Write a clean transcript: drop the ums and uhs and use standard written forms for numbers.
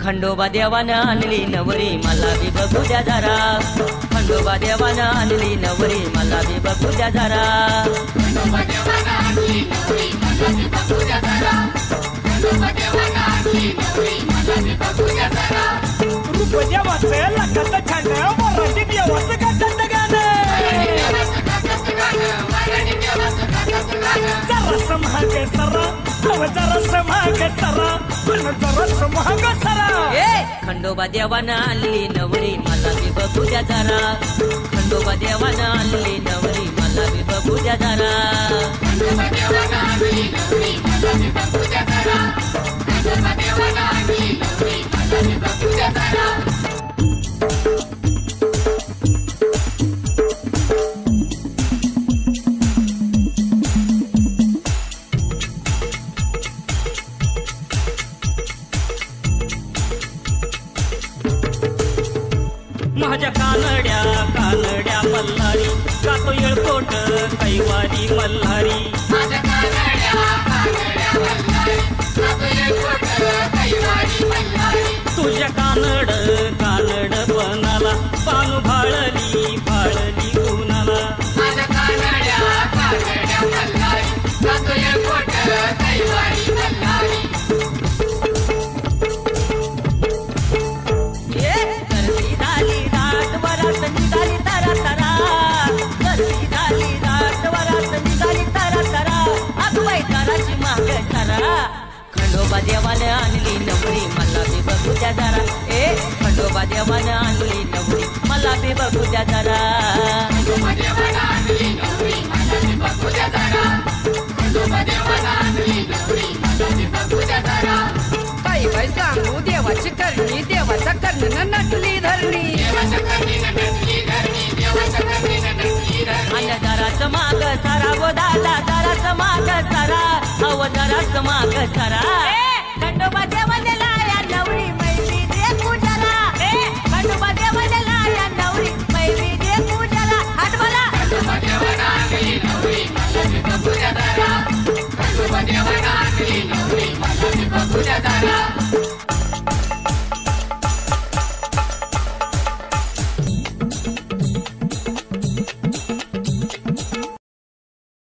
खंडोबा देवानं आणली नवरी मला बी बघू द्या जरा खंडोबा देवानं आणली नवरी मला बी बघू द्या जरा खंडोबा देवानं आणली नवरी मला बी बघू द्या जरा खंडोबा देवानं आणली नवरी मला बी बघू द्या जरा रूप देवाचं लागत छान वराडी देवाचं गातात गाणं जरा समाग सरा जरा समाग सरा जरा समाग सरा खंडोबा देवानं आणली नवरी मला बी बघू द्या जरा खंडोबा देवानं आणली नवरी मला बी बघू द्या जरा खंडोबा देवानं आणली नवरी मला बी बघू द्या जरा खंडोबा देवानं आणली नवरी मला बी बघू द्या जरा माझ्या कानड्या कानड्या मल्हारी कातो येळकोट कैवारी मल्हारी माझ्या कानड्या कानड्या मल्हारी कातो येळकोट कैवारी मल्हारी तुझ्या कानड कानड बनाला पानू भाळली भाळली उन्हाला माझ्या कानड्या कानड्या मल्हारी कातो येळकोट कैवारी मल्हारी खंडोबा देवानं आणली नवरी मला बी बघू द्या जरा खंडोबा देवानं आणली नवरी मला बी बघू द्या जरा खंडोबा देवानं आणली नवरी मला बी बघू द्या जरा खंडोबा देवानं आणली नवरी मला बी बघू द्या जरा काही बाई सांगू देवाची करणी देवाचा कर्ण नटली धरणी देवाच्या करणीनं नटली धरणी देवाच्या करणीनं नटली धरणी आणि जराच माग सारा वो दादा जराच माग सारा अव जराच माग सारा